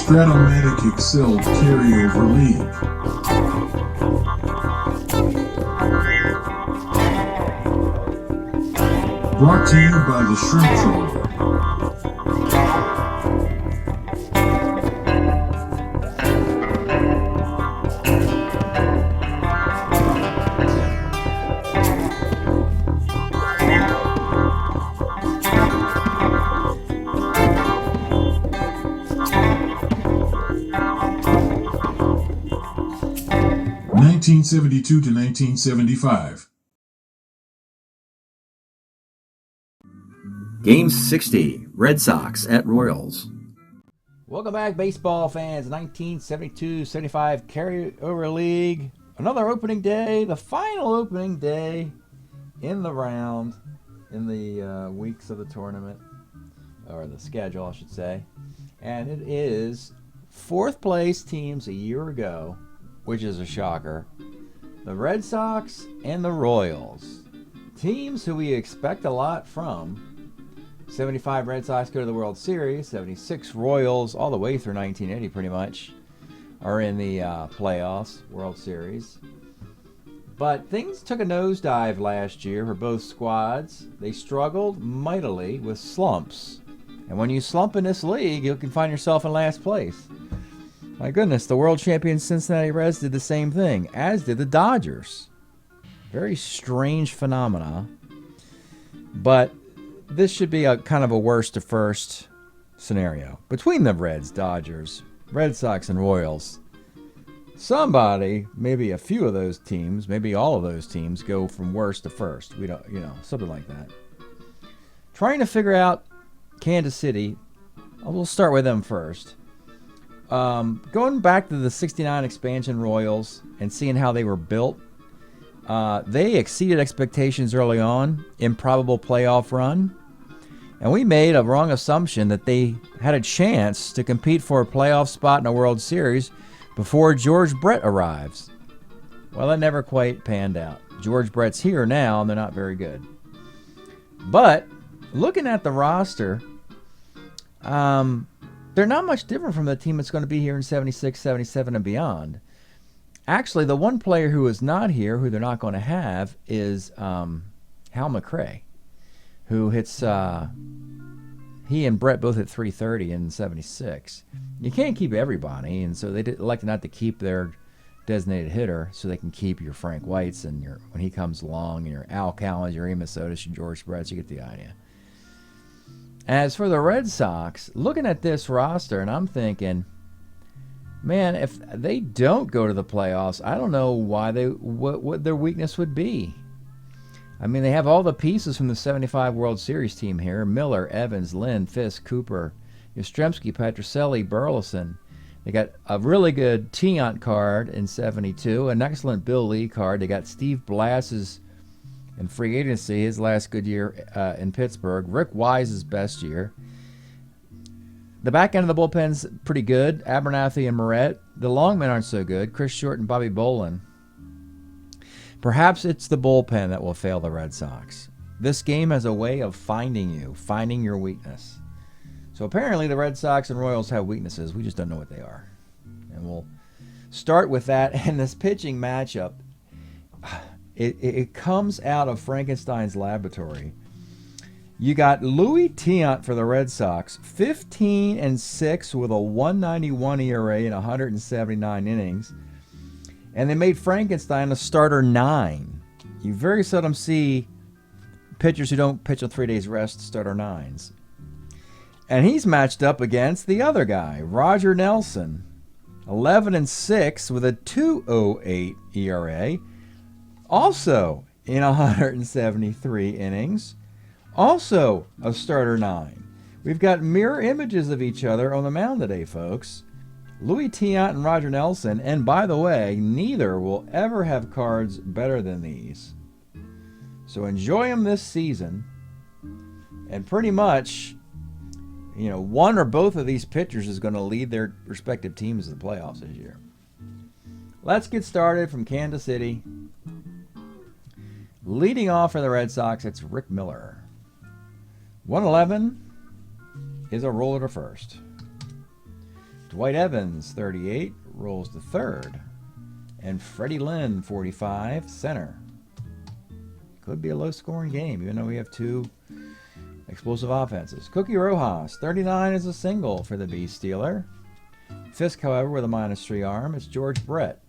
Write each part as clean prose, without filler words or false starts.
Strat-O-Matic Excel Carryover League. Brought to you by the Shrimp Troller. 1972 to 1975. Game 60, Red Sox at Royals. Welcome back, baseball fans. 1972-75 carryover league. Another opening day, the final opening day in the round, in the weeks of the tournament, or the schedule, I should say. And it is fourth place teams a year ago, which is a shocker. The Red Sox and the Royals. Teams who we expect a lot from. 75 Red Sox go to the World Series. 76 Royals, all the way through 1980 pretty much, are in the playoffs, World Series. But things took a nosedive last year for both squads. They struggled mightily with slumps. And when you slump in this league, you can find yourself in last place. My goodness, the world champion Cincinnati Reds did the same thing, as did the Dodgers. Very strange phenomena. But this should be a kind of a worst to first scenario. Between the Reds, Dodgers, Red Sox, and Royals, somebody, maybe a few of those teams, maybe all of those teams, go from worst to first. We don't, something like that. Trying to figure out Kansas City, we'll start with them first. Going back to the 69 expansion Royals and seeing how they were built, they exceeded expectations early on, improbable playoff run, and we made a wrong assumption that they had a chance to compete for a playoff spot in a World Series before George Brett arrives. Well, that never quite panned out. George Brett's here now, and they're not very good. But looking at the roster, they're not much different from the team that's going to be here in 76, 77, and beyond. Actually, the one player who is not here, who they're not going to have, is Hal McRae, who hits, he and Brett both hit .330 in 76. You can't keep everybody, and so they elected not to keep their designated hitter so they can keep your Frank Whites and your, when he comes along, and your Al Cowens, your Amos Otis, your George Brett, you get the idea. As for the Red Sox, looking at this roster, and I'm thinking, man, if they don't go to the playoffs, I don't know why what their weakness would be. I mean, they have all the pieces from the 75 World Series team here. Miller, Evans, Lynn, Fisk, Cooper, Yastrzemski, Petrocelli, Burleson. They got a really good Tiant card in 72, an excellent Bill Lee card. They got Steve Blass's in free agency, his last good year in Pittsburgh. Rick Wise's best year. The back end of the bullpen's pretty good. Abernathy and Moret. The long men aren't so good. Chris Short and Bobby Bolin. Perhaps it's the bullpen that will fail the Red Sox. This game has a way of finding you, finding your weakness. So apparently the Red Sox and Royals have weaknesses. We just don't know what they are. And we'll start with that. And this pitching matchup, it comes out of Frankenstein's laboratory. You got Louis Tiant for the Red Sox, 15-6 with a 191 ERA in 179 innings. And they made Frankenstein a starter 9. You very seldom see pitchers who don't pitch on 3 days rest starter 9s. And he's matched up against the other guy, Roger Nelson, 11-6 with a 2.08 ERA. Also in 173 innings. Also a starter 9. We've got mirror images of each other on the mound today, folks. Louis Tiant and Roger Nelson. And by the way, neither will ever have cards better than these. So enjoy them this season. And pretty much, one or both of these pitchers is going to lead their respective teams to the playoffs this year. Let's get started from Kansas City. Leading off for the Red Sox, it's Rick Miller. 111 is a roller to first. Dwight Evans, 38, rolls to third. And Freddie Lynn, 45, center. Could be a low-scoring game, even though we have two explosive offenses. Cookie Rojas, 39 is a single for the Beast Stealer. Fisk, however, with a -3 arm. It's George Brett.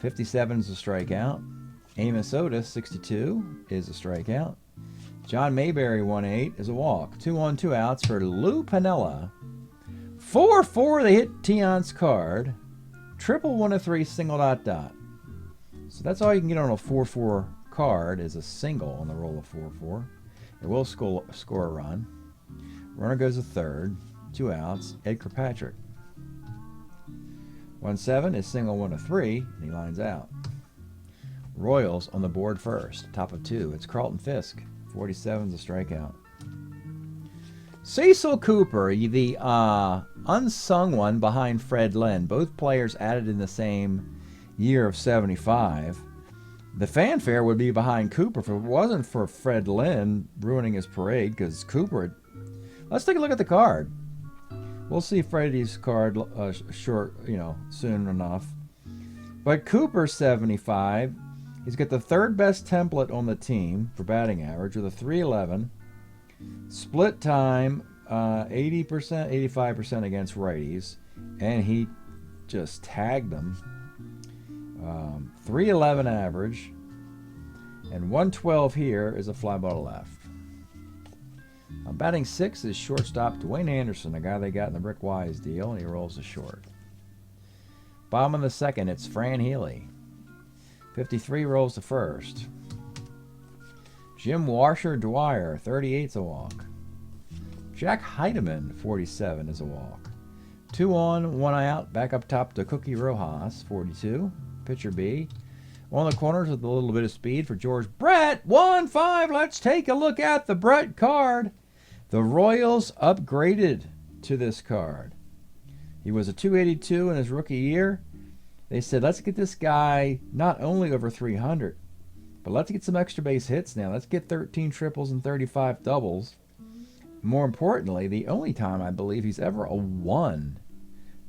57 is a strikeout. Amos Otis, 62, is a strikeout. John Mayberry, 1-8, is a walk. 2 on, 2 outs for Lou Piniella. 4-4, they hit Tion's card. Triple 1-3, single ... So that's all you can get on a 4-4 card is a single on the roll of 4-4. It will score a run. Runner goes to third. 2 outs. Ed Kirkpatrick. 1-7 is single 1-3, and he lines out. Royals on the board first. Top of 2. It's Carlton Fisk. 47 is a strikeout. Cecil Cooper, the unsung one behind Fred Lynn. Both players added in the same year of 75. The fanfare would be behind Cooper if it wasn't for Fred Lynn ruining his parade, because Cooper... Let's take a look at the card. We'll see Freddie's card soon enough. But Cooper, 75, he's got the third best template on the team for batting average with a 311. Split time, 80%, 85% against righties. And he just tagged them. 311 average. And 112 here is a fly ball to left. Batting 6 is shortstop Dwayne Anderson, the guy they got in the Rick Wise deal, and he rolls to short. Bottom of the second, it's Fran Healy. 53 rolls to first. Jim Washer Dwyer, 38's a walk. Jack Heidemann, 47 is a walk. 2 on, 1 out, back up top to Cookie Rojas, 42. Pitcher B. On the corners with a little bit of speed for George Brett. 1-5. Let's take a look at the Brett card. The Royals upgraded to this card. He was a 282 in his rookie year. They said, let's get this guy not only over 300, but let's get some extra base hits now. Let's get 13 triples and 35 doubles. More importantly, the only time I believe he's ever a 1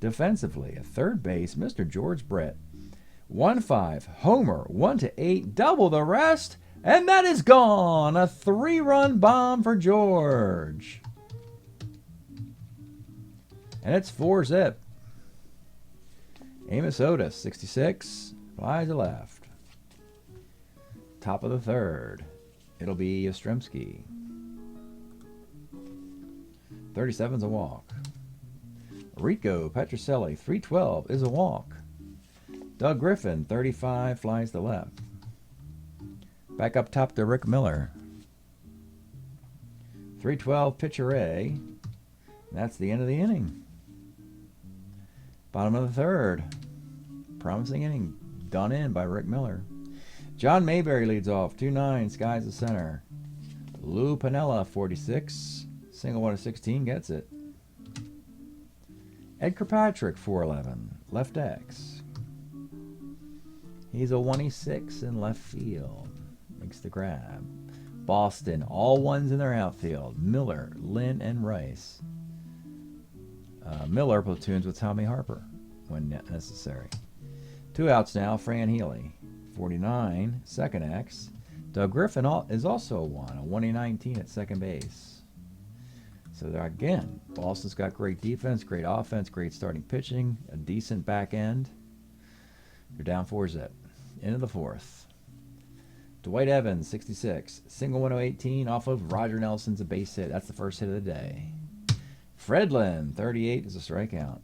defensively at third base, Mr. George Brett. 1-5, homer, 1-8, double the rest, and that is gone. A 3-run bomb for George. And it's 4-zip. Amos Otis, 66, flies to left. Top of the third, it'll be Yastrzemski. 37's a walk. Rico Petrocelli, 312 is a walk. Doug Griffin, 35, flies to left. Back up top to Rick Miller. 312, pitcher A. That's the end of the inning. Bottom of the third. Promising inning. Done in by Rick Miller. John Mayberry leads off. 2-9, skies the center. Lou Piniella, 46. Single 1-16, gets it. Ed Kirkpatrick, 411. Left X. He's a 1-6 in left field. Makes the grab. Boston, all ones in their outfield. Miller, Lynn, and Rice. Miller platoons with Tommy Harper when necessary. 2 outs now, Fran Healy. 49, second X. Doug Griffin is also a 1, a 1-19 at second base. So there again, Boston's got great defense, great offense, great starting pitching, a decent back end. You're down 4-zip. Into the fourth. Dwight Evans, 66. Single 1-18 off of Roger Nelson's a base hit. That's the first hit of the day. Fred Lynn, 38 is a strikeout.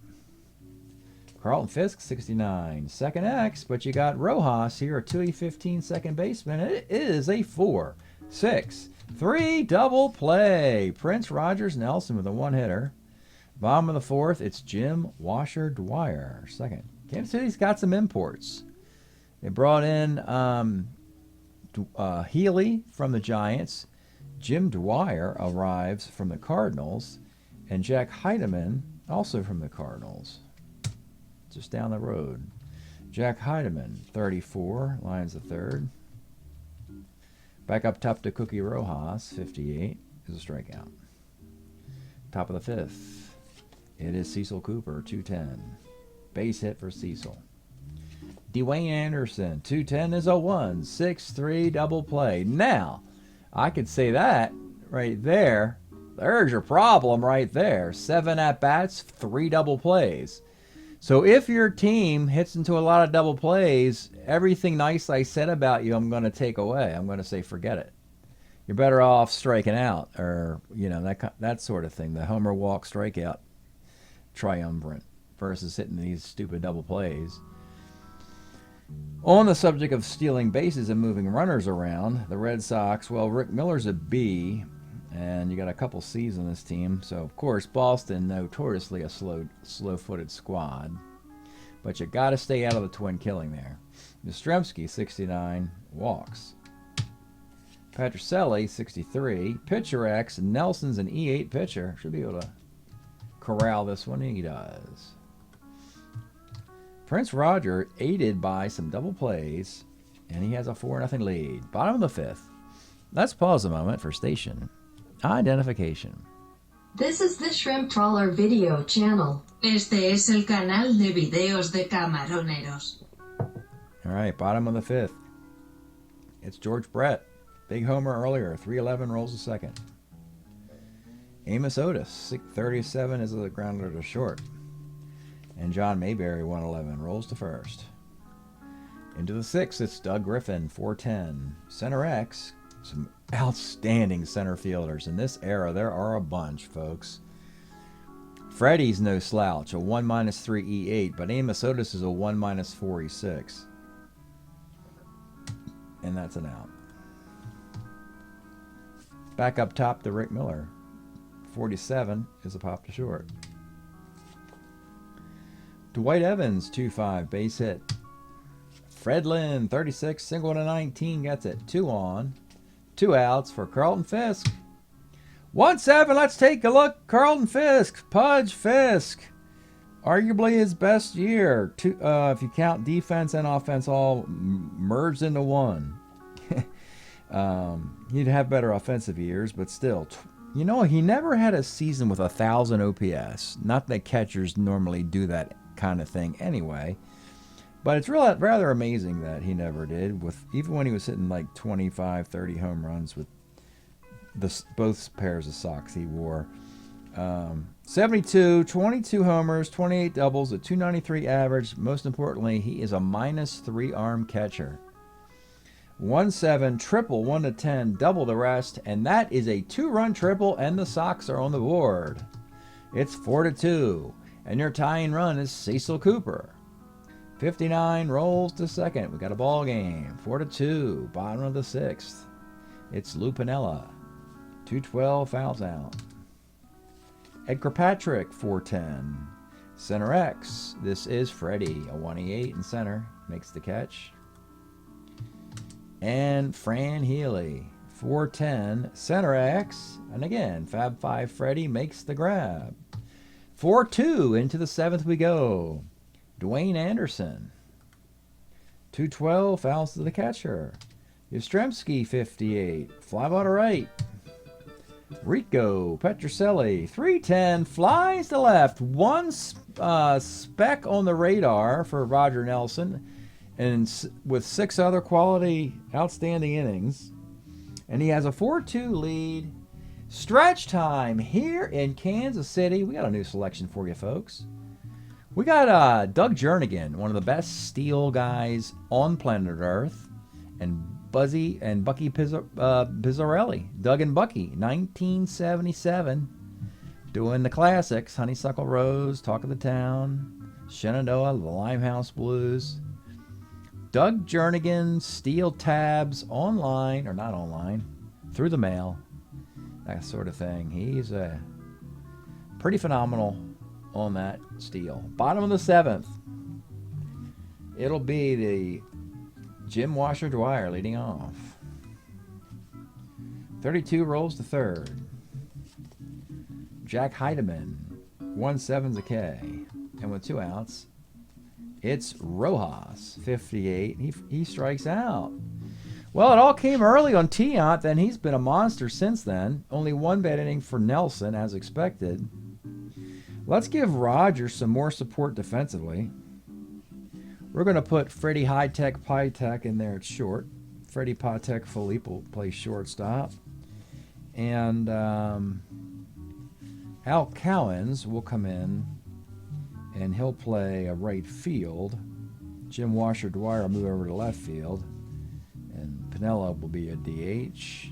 Carlton Fisk, 69. Second X, but you got Rojas here, a 2-15 second baseman. It is a 4-6-3 double play. Prince Rogers Nelson with a 1-hitter. Bottom of the fourth, it's Jim Washer Dwyer, second. Kansas City's got some imports. They brought in Healy from the Giants. Jim Dwyer arrives from the Cardinals. And Jack Heidemann, also from the Cardinals. Just down the road. Jack Heidemann, 34, lines the third. Back up top to Cookie Rojas, 58, is a strikeout. Top of the fifth. It is Cecil Cooper, 210. Base hit for Cecil. Dwayne Anderson, 210 is a 1-6-3 double play. Now, I could say that right there. There's your problem right there. 7 at-bats, 3 double plays. So if your team hits into a lot of double plays, everything nice I said about you, I'm going to take away. I'm going to say forget it. You're better off striking out, or that sort of thing. The homer walk strikeout triumvirate versus hitting these stupid double plays. On the subject of stealing bases and moving runners around, the Red Sox, well, Rick Miller's a B, and you got a couple C's on this team. So, of course, Boston, notoriously a slow-footed squad. But you got to stay out of the twin killing there. Yastrzemski, 69, walks. Petrocelli, 63. Pitcher X, Nelson's an E8 pitcher. Should be able to corral this one. He does. Prince Roger, aided by some double plays, and he has a 4-0 lead. Bottom of the 5th. Let's pause a moment for station identification. This is the Shrimp Trawler video channel. Este es el canal de videos de camaroneros. All right, bottom of the 5th. It's George Brett. Big homer earlier, 311 rolls a second. Amos Otis, 37 is a grounder to short. And John Mayberry, 111, rolls to first. Into the 6th, it's Doug Griffin, 410. Center X, some outstanding center fielders. In this era, there are a bunch, folks. Freddie's no slouch, a 1-3 E8, but Amos Otis is a 1-4 E6. And that's an out. Back up top to Rick Miller. 47 is a pop to short. Dwight Evans, 2-5, base hit. Fred Lynn, 36, single to 19, gets it. 2 on, 2 outs for Carlton Fisk. 1-7, let's take a look. Carlton Fisk, Pudge Fisk. Arguably his best year. If you count defense and offense all merged into one. He'd have better offensive years, but still. He never had a season with 1,000 OPS. Not that catchers normally do that kind of thing anyway. But it's rather amazing that he never did. Even when he was hitting like 25, 30 home runs with both pairs of socks he wore. 72, 22 homers, 28 doubles, a 293 average. Most importantly, he is a -3 arm catcher. 1-7, triple, 1-10, double the rest, and that is a 2-run triple, and the Sox are on the board. It's 4-2, and your tying run is Cecil Cooper. 59 rolls to second. We got a ball game. 4-2, bottom of the 6th. It's Lou Piniella. 212 fouls out. Edgar Patrick, 410. Center X. This is Freddie, a 1-8 in center. Makes the catch. And Fran Healy, 410, center X. And again, Fab 5 Freddie makes the grab. 4-2, into the 7th we go. Dwayne Anderson, 212, fouls to the catcher. Yastrzemski, 58, fly ball to right. Rico Petrocelli, 310, flies to left. One speck on the radar for Roger Nelson, and with 6 other quality, outstanding innings. And he has a 4-2 lead. Stretch time here in Kansas City. We got a new selection for you, folks. We got Doug Jernigan, one of the best steal guys on planet Earth, and Bucky Pizzarelli. Doug and Bucky, 1977, doing the classics: Honeysuckle Rose, Talk of the Town, Shenandoah, the Limehouse Blues. Doug Jernigan, steel tabs online, or not online, through the mail, that sort of thing. He's pretty phenomenal on that steal. Bottom of the 7th. It'll be the Jim Washer Dwyer leading off. 32 rolls to third. Jack Heidemann, 1-7's a K. And with 2 outs, it's Rojas, 58. He strikes out. Well, it all came early on Tiant, then he's been a monster since then. Only 1 bad inning for Nelson, as expected. Let's give Rogers some more support defensively. We're going to put Freddie High-Tech Pytek in there at short. Freddie Patek Philippe will play shortstop. And Al Cowens will come in, and he'll play a right field. Jim Washer Dwyer will move over to left field. And Pinella will be a DH.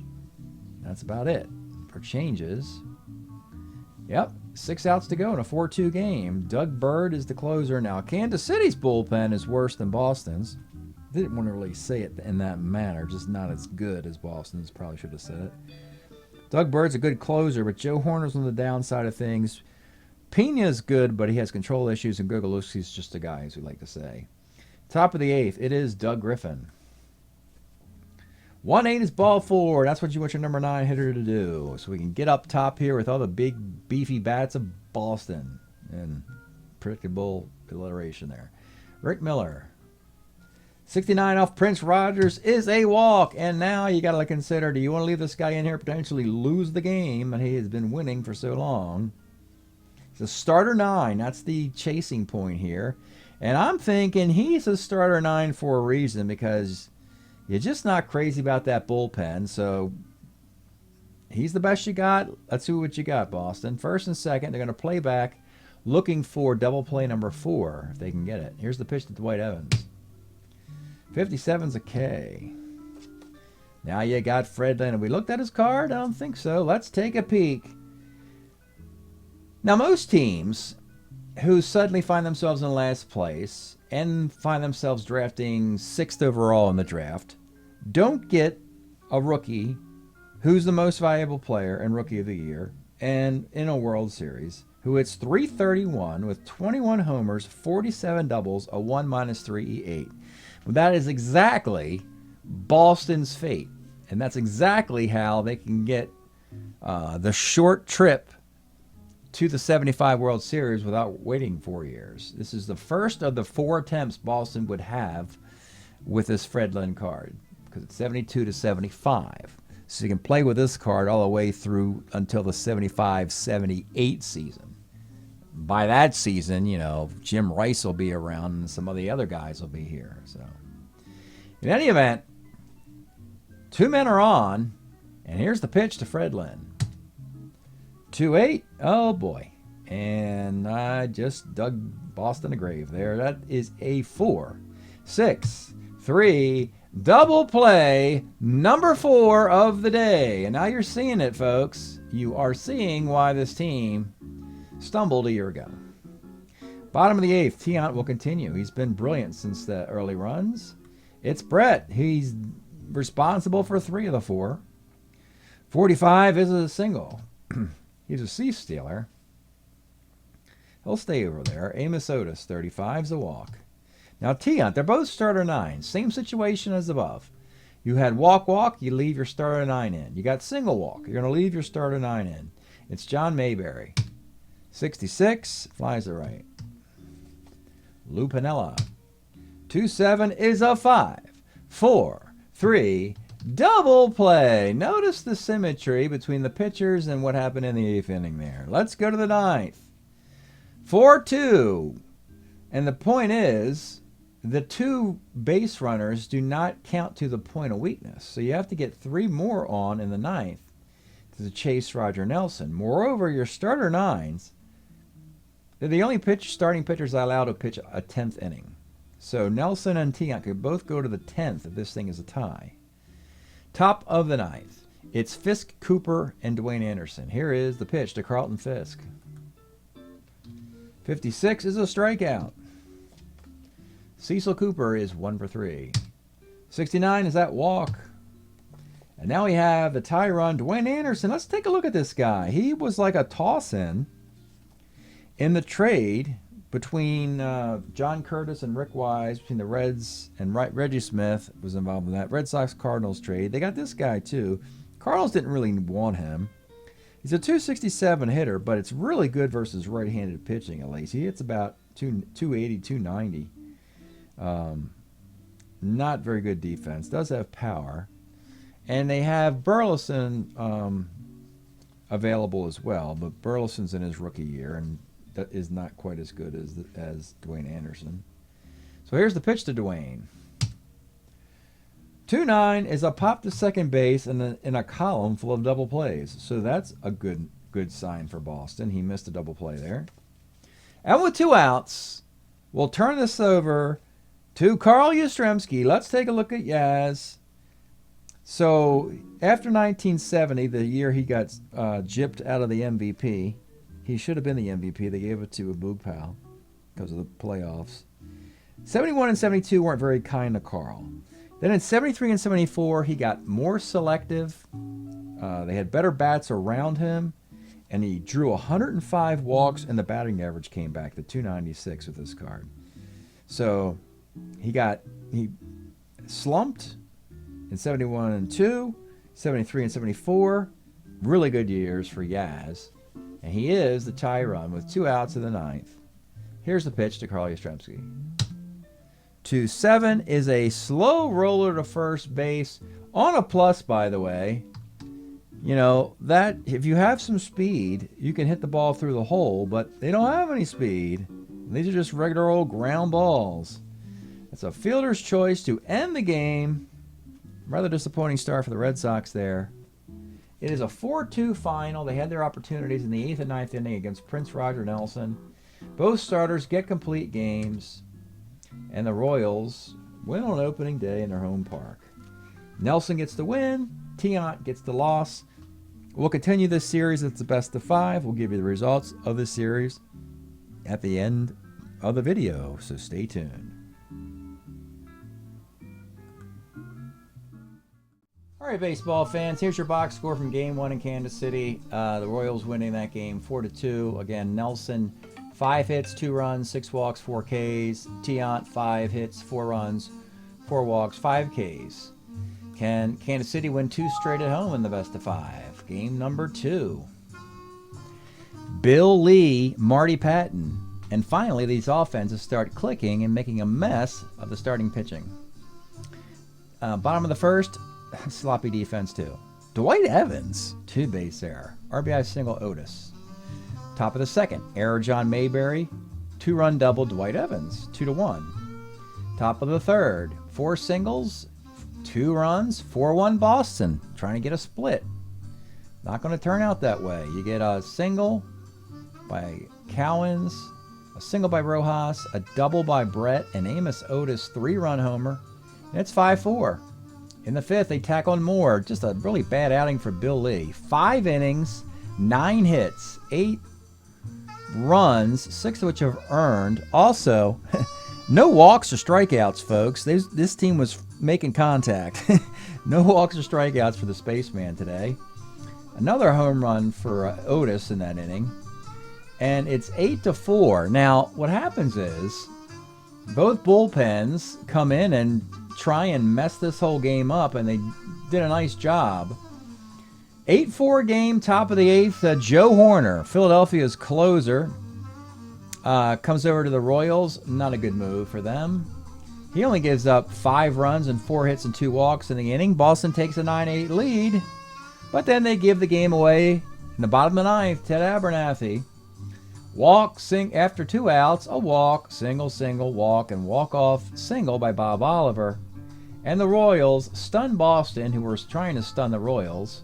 That's about it for changes. Yep, 6 outs to go in a 4-2 game. Doug Bird is the closer. Now, Kansas City's bullpen is worse than Boston's. Didn't want to really say it in that manner, just not as good as Boston's. Probably should have said it. Doug Bird's a good closer, but Joe Horner's on the downside of things. Pena's good, but he has control issues, and Gogolewski's just a guy, as we like to say. Top of the 8th, it is Doug Griffin. 1-8 is ball 4. That's what you want your number 9 hitter to do. So we can get up top here with all the big, beefy bats of Boston. And predictable alliteration there. Rick Miller. 69 off Prince Rogers is a walk. And now you got to consider, do you want to leave this guy in here, potentially lose the game? And he has been winning for so long. It's a starter 9. That's the chasing point here. And I'm thinking he's a starter 9 for a reason, because you're just not crazy about that bullpen. So he's the best you got. Let's see what you got, Boston. First and second, they're going to play back, looking for double play number 4, if they can get it. Here's the pitch to Dwight Evans. 57's a K. Now you got Fred Lynn. Have we looked at his card? I don't think so. Let's take a peek. Now, most teams who suddenly find themselves in last place and find themselves drafting 6th overall in the draft don't get a rookie who's the most valuable player and rookie of the year and in a World Series, who hits .331 with 21 homers, 47 doubles, a 1-3 E8. Well, that is exactly Boston's fate, and that's exactly how they can get the short trip to the 75 World Series without waiting 4 years. This is the first of the 4 attempts Boston would have with this Fred Lynn card, because it's 72 to 75. So you can play with this card all the way through until the 75-78 season. By that season, you know, Jim Rice will be around and some of the other guys will be here. So, in any event, 2 men are on, and here's the pitch to Fred Lynn. 2-8. Oh boy. And I just dug Boston a grave there. That is a 4-6-3 double play number 4 of the day. And now you're seeing it, folks. You are seeing why this team stumbled a year ago. Bottom of the 8th, Tiant will continue. He's been brilliant since the early runs. It's Brett. He's responsible for 3 of the 4. 45 is a single. He's a cease stealer. He'll stay over there. Amos Otis, 35's a walk. Now, Tiant, they're both starter 9s. Same situation as above. You had walk, you leave your starter 9 in. You got single walk. You're going to leave your starter 9 in. It's John Mayberry. 66, flies to right. Lou Piniella. 2-7 is a 5-4-3 double play. Notice the symmetry between the pitchers and what happened in the 8th inning there. Let's go to the 9th. 4-2. And the point is, the 2 base runners do not count to the point of weakness. So you have to get 3 more on in the 9th to chase Roger Nelson. Moreover, your starter 9s, they're the only starting pitchers allowed to pitch a 10th inning. So Nelson and Tiant could both go to the 10th if this thing is a tie. Top of the 9th. It's Fisk, Cooper, and Dwayne Anderson. Here is the pitch to Carlton Fisk. 56 is a strikeout. Cecil Cooper is 1 for 3. 69 is that walk. And now we have the tie run, Dwayne Anderson. Let's take a look at this guy. He was like a toss-in in the trade between John Curtis and Rick Wise, between the Reds, and Reggie Smith was involved in that Red Sox-Cardinals trade. They got this guy, too. Cardinals didn't really want him. He's a .267 hitter, but it's really good versus right-handed pitching, at least. He hits about 280, 290. Not very good defense. Does have power. And they have Burleson available as well, but Burleson's in his rookie year, and is not quite as good as Dwayne Anderson. So here's the pitch to Dwayne. 2-9 is a pop to second base in a column full of double plays. So that's a good sign for Boston. He missed a double play there. And with 2 outs, we'll turn this over to Carl Yastrzemski. Let's take a look at Yaz. So after 1970, the year he got gypped out of the MVP, he should have been the MVP. They gave it to a Boog Pal because of the playoffs. 71 and 72 weren't very kind to Carl. Then in 73 and 74, he got more selective. They had better bats around him, and he drew 105 walks, and the batting average came back to 296 with this card. So he slumped in 71 and 2, 73 and 74. Really good years for Yaz. And he is the tie run with 2 outs in the 9th. Here's the pitch to Carl Yastrzemski. 2-7 is a slow roller to first base on a plus, by the way. You know, that if you have some speed, you can hit the ball through the hole, but they don't have any speed. These are just regular old ground balls. It's a fielder's choice to end the game. Rather disappointing start for the Red Sox there. It is a 4-2 final. They had their opportunities in the 8th and 9th inning against Prince Roger Nelson. Both starters get complete games. And the Royals win on opening day in their home park. Nelson gets the win. Tiant gets the loss. We'll continue this series. It's the best of 5. We'll give you the results of the series at the end of the video. So stay tuned. All right, baseball fans, here's your box score from Game 1 in Kansas City. The Royals winning that game 4-2. Again, Nelson, 5 hits, 2 runs, 6 walks, 4 Ks. Tiant, 5 hits, 4 runs, 4 walks, 5 Ks. Can Kansas City win 2 straight at home in the best of 5? Game number 2. Bill Lee, Marty Patton. And finally, these offenses start clicking and making a mess of the starting pitching. Bottom of the first, sloppy defense too. Dwight Evans, 2 base error. RBI single Otis. Top of the second, error John Mayberry, 2-run double Dwight Evans, 2-1. Top of the third, 4 singles, 2 runs, 4-1 Boston, trying to get a split. Not going to turn out that way. You get a single by Cowens, a single by Rojas, a double by Brett, and Amos Otis 3-run homer, and it's 5-4. In the 5th, they tack on more. Just a really bad outing for Bill Lee. 5 innings, 9 hits, 8 runs, 6 of which have earned. Also, no walks or strikeouts, folks. This team was making contact. No walks or strikeouts for the Spaceman today. Another home run for Otis in that inning. And it's 8-4. Now, what happens is both bullpens come in and try and mess this whole game up, and they did a nice job. 8-4 game, top of the 8th. Joe Horner, Philadelphia's closer, comes over to the Royals. Not a good move for them. He only gives up 5 runs and 4 hits and 2 walks in the inning. Boston takes a 9-8 lead, but then they give the game away in the bottom of the 9th. Ted Abernathy, walk, after 2 outs, a walk, single, walk, and walk-off single by Bob Oliver. And the Royals stun Boston, who were trying to stun the Royals,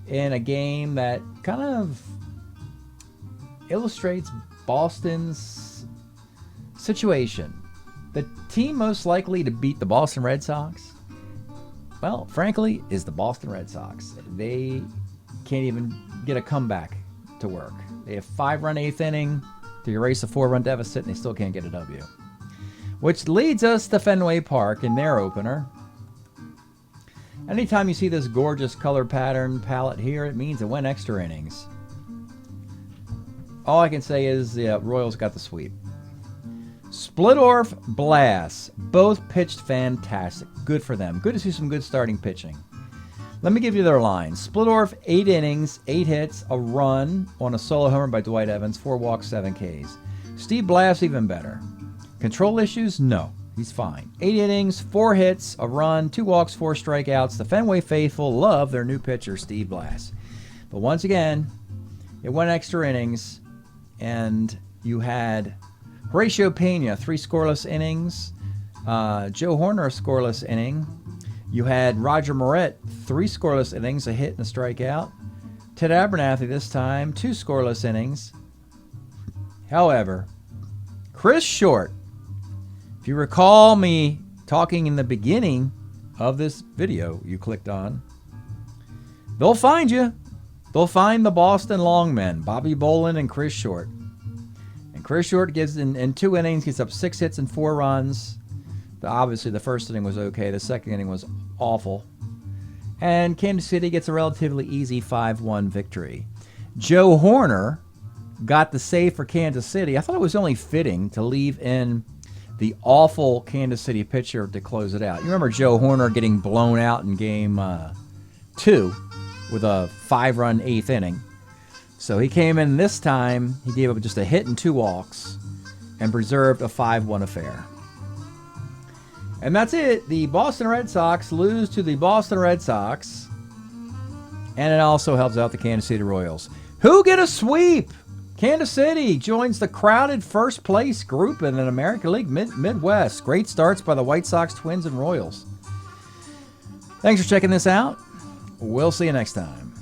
in a game that kind of illustrates Boston's situation. The team most likely to beat the Boston Red Sox, well, frankly, is the Boston Red Sox. They can't even get a comeback to work. They have 5-run 8th inning to erase a 4-run deficit, and they still can't get a W. Which leads us to Fenway Park in their opener. Anytime you see this gorgeous color pattern palette here, it means it went extra innings. All I can say is the Royals got the sweep. Splittorff, Blass, both pitched fantastic. Good for them. Good to see some good starting pitching. Let me give you their lines. Splittorff, 8 innings, 8 hits, a run on a solo homer by Dwight Evans, 4 walks, 7 Ks. Steve Blass, even better. Control issues? No. He's fine. 8 innings, 4 hits, a run, 2 walks, 4 strikeouts. The Fenway faithful love their new pitcher, Steve Blass. But once again, it went extra innings, And you had Horatio Pena, 3 scoreless innings. Joe Horner, a scoreless inning. You had Roger Moret, 3 scoreless innings, a hit and a strikeout. Ted Abernathy this time, 2 scoreless innings. However, Chris Short, if you recall me talking in the beginning of this video you clicked on, they'll find you. They'll find the Boston Longmen, Bobby Bolin and Chris Short. And Chris Short gives in 2 innings, gets up 6 hits and 4 runs. Obviously, the first inning was okay. The second inning was awful. And Kansas City gets a relatively easy 5-1 victory. Joe Horner got the save for Kansas City. I thought it was only fitting to leave in the awful Kansas City pitcher to close it out. You remember Joe Horner getting blown out in game 2 with a 5-run 8th inning. So he came in this time, he gave up just a hit and 2 walks and preserved a 5-1 affair. And that's it. The Boston Red Sox lose to the Boston Red Sox. And it also helps out the Kansas City Royals, who get a sweep. Kansas City joins the crowded first place group in an American League Midwest. Great starts by the White Sox, Twins, and Royals. Thanks for checking this out. We'll see you next time.